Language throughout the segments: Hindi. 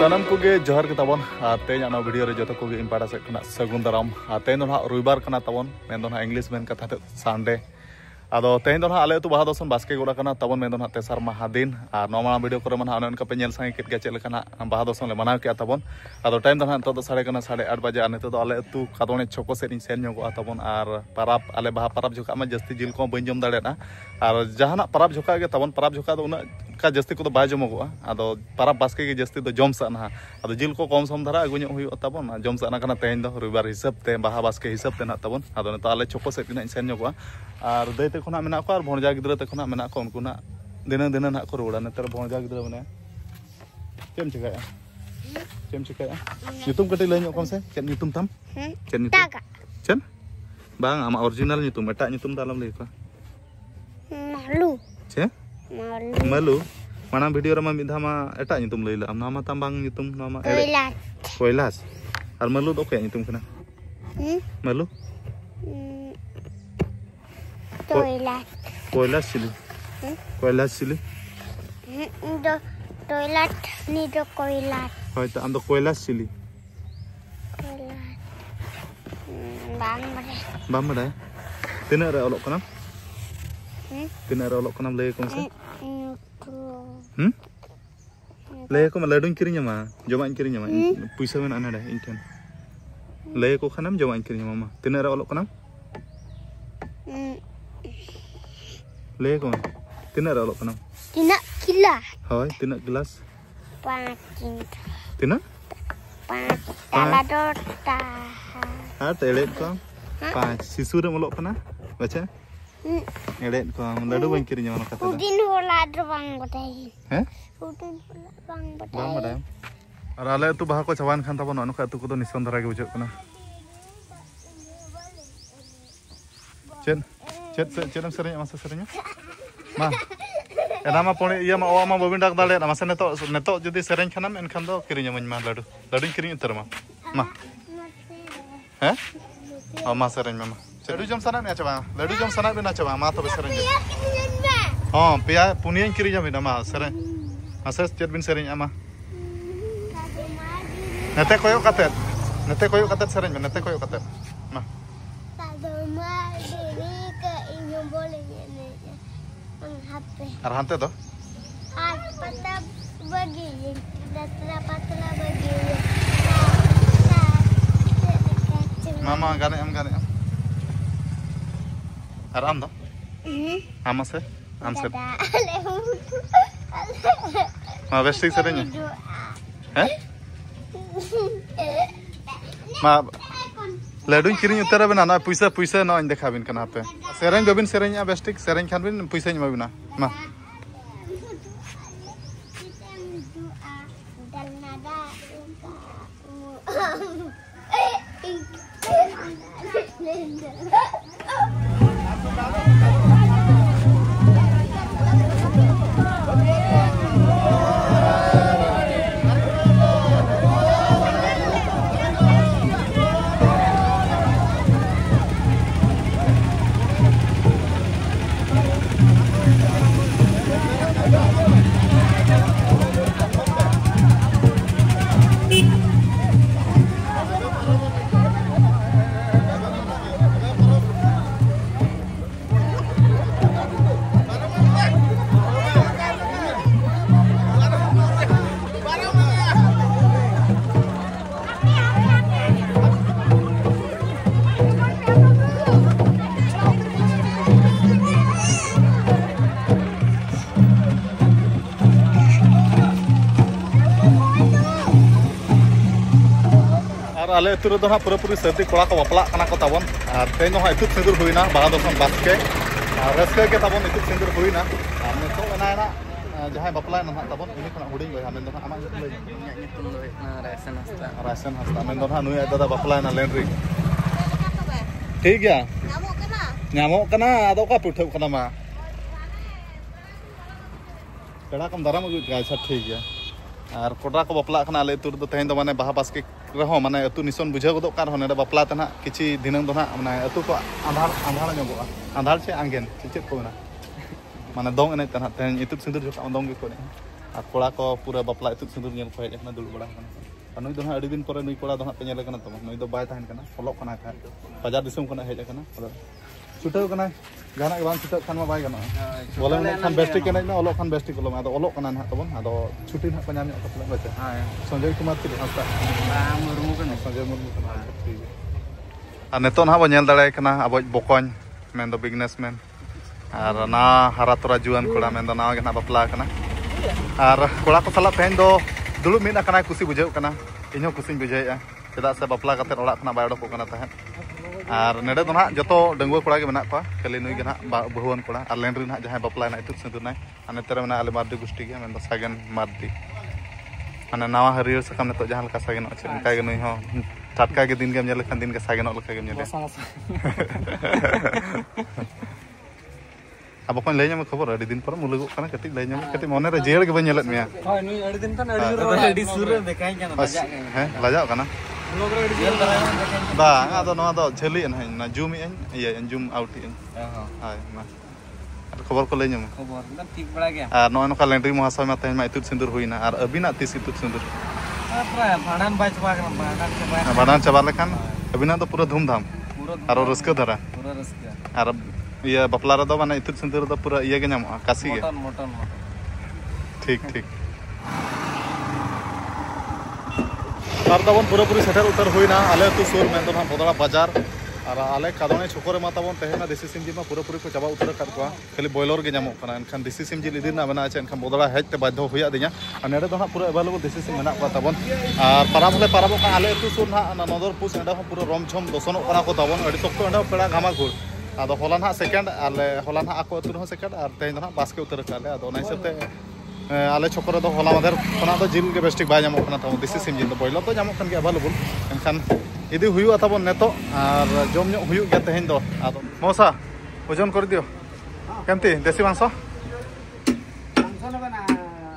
सानम कोगे जोहार के ताबन तेज आना वीडियो रे जतो कोगे इम्पाड़ा से खना सगुन दाराम तेज दोना रविवार कना ताबन मेन दोना इंग्लिश मेन कथा संडे आदो तेज दोना आले तु बाहा दसन बास्के गोड़ा कना ताबन मेन दोना तेसार माहा दिन और नोमा वीडियो करे मन अनका पे नेल संगे केट गेचे लेकना बाहा दसन ले मनाव के ताबन आदो टाइम दोना तो साढ़े कना 8:30 बजे आने तो आले तु कादोने छको से इन सेन ᱧᱚᱜᱚᱜᱼᱟ ताबन और पाराब आले बाहा पाराब झोका मा जस्ती जिल को बइन जम दाड़ेना और जहाना पाराब झोका के ताबन पाराब झोका दो उना का जस्ती को बाय जमोगोआ आदो पाराब बास्के के जस्ती दो जम साना आदो जिल को कम सम धारा अगुញहुई ताबन जम साना कना तेज दो रविवार हिसाब ते बाहा बास्के हिसाब ते ना ताबन आदो ने आले छको से किना सेन ᱧᱚᱜᱚᱜᱼᱟ और दैते खना मेना को और भणजा गिद्रा ते खना मेना को उनको ना दिन दिन ना को रोड़ा नेतर भणजा गिद्रा बने चेम चिकाया चेम चिकाया nyutum कटि लय ᱧᱚᱜ से chain nyutum tam chain nyutum chain बांग आमा ओरिजिनल nyutum एटा nyutum दालम लय को मालू चे मालू माना वीडियो रे मा मिधा मा एटा nyutum लय ला नामा ताम बांग nyutum नामा कोयलास और मालू दो के nyutum कना मालू कोयलास चिली कोयलास चिली दो टॉयलेट नी दो कोयलास होय त आम दो कोयलास चिली बाम बड़ाय तिना रे ओलोक कना तिना रे ओलोक कना लय कोम से लय को लडुन किरिᱧमा जमाñ किरिᱧमा पैसा मेना नडे इन ठेन लय को खानम जमाñ किरिᱧमा मा तिना रे ओलोक कना लय को तिना रे ओलोक कना तिना किला होय तिना गिलास 5 तिना 5 ताला दोटा हां तेले को 5 शिशु रे ओलोक कना बच्चा एड़े को लड्डू बन किरिᱧमा कथा उदिन होला दो बांग बताई हैं उदिन होला बांग बांग बताई और आले तु बाहा को चवान खान ताबन अनका तु को तो निसन धरा के बुझ कना चेन चेनम सेरेñ मासे सेरेñ मा एना मा पणे इया मा ओ मा बबिन डाक दाले मासे नेतो जदी सेरेñ खानम एनखान दो किरिᱧमाñ मा लड्डू किरिñ उतर मा हैं ओ मा सेरेñ मा लड्डू जम सना ने चबा लड्डू जम सना बिना चबा मा तो सेरेñ हां पिया पुनियन किरिñ बिना मा सेरेñ मासे चेत बिन सेरेñ आमा नेते कोयो काते सेरेñ नेते कोयो काते मा और हांते दो पता बगी दसरा पतला बगी मामा गाने और आम दो आम से मा बेस्टिक सेरेñ हैं मा लड्डू किरिñ उतर बिना ना पैसा ना देखा बिन कना पे सेरेñ बबिन सेरेñ बेस्टिक सेरेñ खान बिन पैसा मा बिना मा आले अतु रे पूरा पूरी सर्दी कोड़ा को बापला कना को ताबन और तेन हो इतु सिंदूर हुईना बाहा दसन बास्के और रस्के के ताबन इतु सिंदूर हुईना और नितो एना जहां बापला ना ताबन उनी खना हुडिंग गय हमें दो आमा राशन हस्ता में दो नुई दादा बापला ना लेन री ठीक गया ᱧᱟᱢᱚᱜ ᱠᱟᱱᱟ आदो का पुठौ कना मा पेड़ा कम दाराम अगु अच्छा ठीक गया और कोटा को बापला कना आले तुर दो तेन दो माने बाहा बास्के रहो माने अतु निसन बुझा गदो कान होने बापला तना किछि दिनंग दो ना माने अतु को आंधार ᱧᱚᱜᱚᱜᱼᱟ आंधार से आंगेन चेत को ना माने दong एने तना तेन इतु सिंदूर जोका दong के को कोड़ा को पूरा बापला इतुद सिंदूर नेल को हेज दुड़ बड़ा नुई दो अड़ी दिन पर नुई कोड़ा दो पे नेल तब नुई दो बाय तहन कना फॉलोक कना था बाजार दिसम कना हेज कना छुटाव कना जहां बांग छुटाव खान मा बाय गना बोले खान बेस्टिक कना ना ओलो खान बेस्टिक ओलो आदो ओलो कना ना तबन आदो छुटी ना पनाम ᱧᱚᱜ कपला बचे संजय कुमार की हंसदा मुर्मू कना संजय मुर्मू कना ठीक है नेतो ना बो नेल दाड़े कना अब बकॉन मेन दो बिजनेसमैन और ना हारा तोरा जुआन कोड़ा मेन दो ना के ना बापला कना और कोड़ा को सला तेहन दो दुलुब मिना कना खुशी बुझाव कना इनो खुशी बुझाएआ चेदा से बापला कते ओड़ा खना बाय ओडको कना तहन और नेडे दो ना जतो डंगुआ कोड़ा के मेना को खाली नुई के ना बहुवन कोड़ा और लेंड्री ना जहां बापला ना इतुद सिंदूर ना नेतरे मेना आले मार्दी गोष्ठी के मेन दो सागन मार्दी माने नावा हरियर सकम नेतो जहां लका सागन अछ इनका के नुई हो टाटका के दिन के नेल खान दिन के सागन लका के नेल अब कोन लैया खबर अड़ी दिन पर मुलुगो कना कति लैया कति मने रे जेड़ के बन नेलत मिया होय नुई अड़ी दिन तन अड़ी सुर रे देखाय कना लजा हैं लजाव कना लोग रे अड़ी बा आदो नवा दो झेली न ना जूम इन ये जूम आउट इन हाय मा खबर को लैया खबर एकदम ठीक बड़ा गया आ नो नका लेंड्री महाशय मा तहन मा इतुद सिंदूर होइना और अबिना तीस इतुद सिंदूर भाडान बाय चबा कना भाडान चबा लेखान अबिना तो पूरा धूमधाम और रस्का धरा पूरा रस्का और ये बापला रे दो माने इतुद सिंदूर दो पूरा ये के नामो कासी के मोटन ठीक ठीक और तबन पूरा पूरी सेटर उतर होइना आले तो सुर में तो ना बदला बाजार और आले कादोने छोकरे मा तबन तेहेना देसी सिम जी मा पूरा पूरी को चाबा उतर कर कोआ खाली बॉयलर के नामो कना एनखान देसी सिम जी लिदिना बना आछे एनखान बदला हेज ते बाध्य होया दिया और नेडे दो ना पूरा अवेलेबल देसी सिम मेना को तबन और पाराब हले पाराब का आले तो सुर ना नदर पुस एंडा पूरा रोमझम दसनो कना को तबन अडी तक्तो एंडा पेड़ा घामा गुर आदो हलान हा सेकंड आले हलान हा आको तुर हो सेकंड और तेन ना बास्के उतर काले आदो ना हिसाबते आले छोकरे दो हला मदर खना दो जिल के बेस्टिक बाय जामो कना तबन देसी सिम जिल दो बॉयलर तो जामो कन के अवेलेबल एनखान इदी हुयु तबन नेतो और जम ᱧᱚᱜ हुयु गया तेहन दो आदो मौसा ओजन कर दियो केमती देसी मांस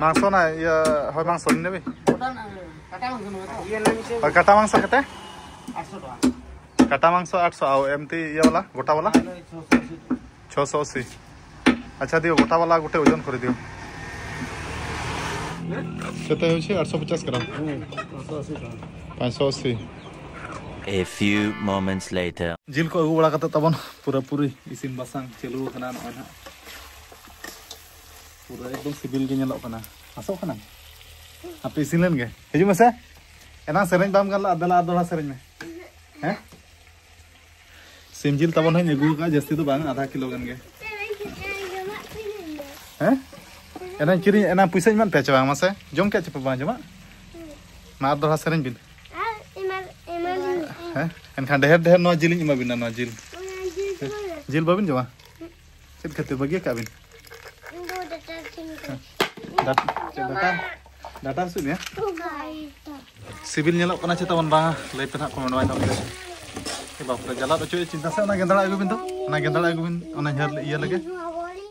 मांस ना ये होय मांस नेबे काटा मांस कते 800 টাকা काटा मांस 800 आओ एमती ये वाला गोटा वाला 680 अच्छा दियो गोटा वाला गोटे ओजन कर दियो केते होय छै 850 ग्राम 580 A few moments later जिल को अगु बड़ा कते तबन पूरा पूरी इसिन बासांग चलू कना न ना पूरा एकदम सिबिल के नेलो कना आसो कना आपे इसिन लेन गे हिजु मसे एना सेरेन बाम गला अदला अदला सेरेन में हैं सिमजिल तबन है अगु का जस्ती तो बांग आधा किलो गन गे हैं एना किरी एना पैसा मन पे चबा मसे जम के चपा बांग जमा मा अदला सेरेन बिन हैं एनखान ढेर ढेर नो जिल इमा बिना नो जिल जिल बाबिन जमा चेत खातिर बगिया का बिन डाटा सुनिया सिविल नेलो कना चेता बन बा लई पे ना कमेंट वाइ दम के बाप रे जला दचो चिंता से ना गेंदड़ा आगु बिन तो ना गेंदड़ा आगु बिन ओना हेर इया लगे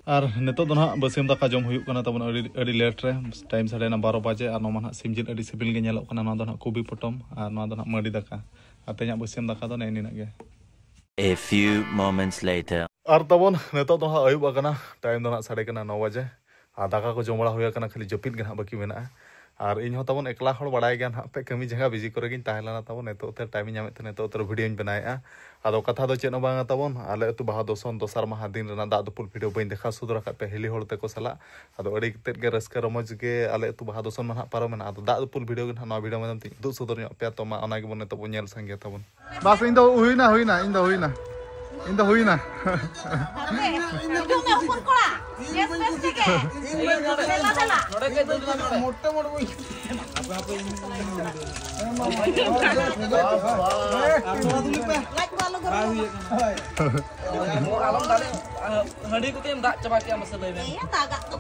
और नेतो दो ना बसिम दाका जम हुयु कना तबन अडी लेट रे टाइम साढ़े 12 बजे और नो माना सिमजिल अडी सिविल गे नेलो कना ना दो ना कोबी पटम और ना दो ना मडी दाका आते냐 बसिम दाका दो नेनी ना गे A few moments later और तबन नेतो दो ना अयुब कना टाइम दो ना साढ़े कना 9 बजे आ दाका को जम बड़ा हुया कना खाली जपित गे ना बाकी मेना और इन तबन एकला हड़ बड़ाय गया ना पे कमी जगह बिजी करे गिन ताहलाना तबन नेतो उतर टाइम नामे थे नेतो उतर वीडियो बनाया आदो कथा दो चेनो बांगा तबन आले अतु बाहा दोसन दोसार माहा दिन रना दा दुपुल वीडियो बइन देखा सुदरा का पे हेली होड़ते को सला आदो अड़ी तेत गे रस्का रमज गे आले अतु बाहा दोसन माहा पारमेना आदो दा दुपुल वीडियो गे ना वीडियो में ती दु सुदर ᱧᱚᱜ पे तो मा ओना गे बन नेतो बन नेल संगे तबन बस इन दो हुइना इन दो हुइना मोटे हड़ी को तेम दाग चबा के मसल ले दागा तो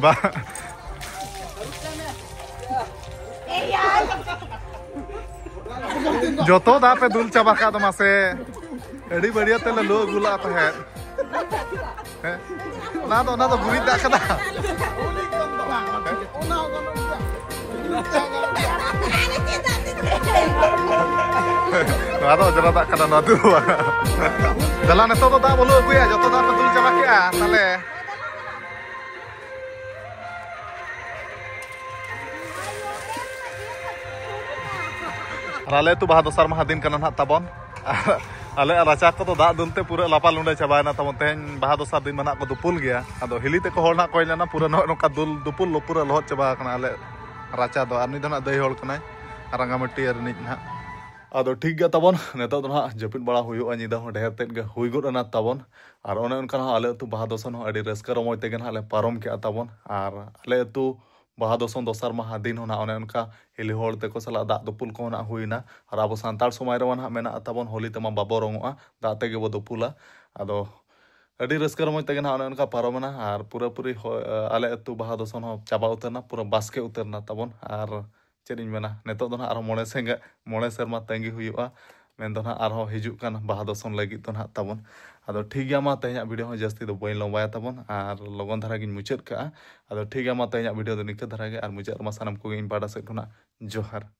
ba joto da pe dul chaba ka to mase edi badiya te lo gula ta hai na do buri da kana Ada jalan tak kena nadu. Jalan itu tak boleh gue ya, jatuh tak betul jalan ya, tale. Rale tu bahasa dosar mahadin kena nak tabon. Ale raca ko to dak dunte pura lapal lunde cabaina tabon tehen bahasa dosar din mana ko dupul gya. Ado hilite ko hol nak ko ilana pura no ka dupul lo pura lohot caba kana ale raca do arni do nak dei hol kana aranga mati arni na. Ado ठीक गया तबन नेता तो ना जपिन बड़ा हुई निदा हो ढेर तेन गे हुई गुड ना तबन और ओने उनका आले तो बाहा दोसन अडी रस्का रमोय तेगन हाले पारम के तबन और आले तो बाहा दोसन दोसर महा दिन होना ओने उनका हिली होल ते को सला दा दुपुल को ना हुईना और अब सांताल समय रवन हा मेना तबन होली तमा बाबो रंगोआ दा तेगे बो दुपुला आदो अडी रस्का रमोय तेगन ओने उनका पारमना और पूरा पूरी आले तो बाहा दोसन हो चाबा उतरना पूरा बास्के उतरना तबन और चेरिन मेना नेतो दो ना मोड़े सेरमा तंगी हुआ मेन दो ना आरो हिजुक कान बाहा दोसन लगी तो ना तबन आदो ठीक गया मा तेहना वीडियो हो जस्ती दो बइन लंबाया तबन और लगन धारा गिन मुचाद का आदो ठीक गया मा तेहना वीडियो दो निका धारा गे और मुचाद मा सानम को इन पाड़ा से जोहार।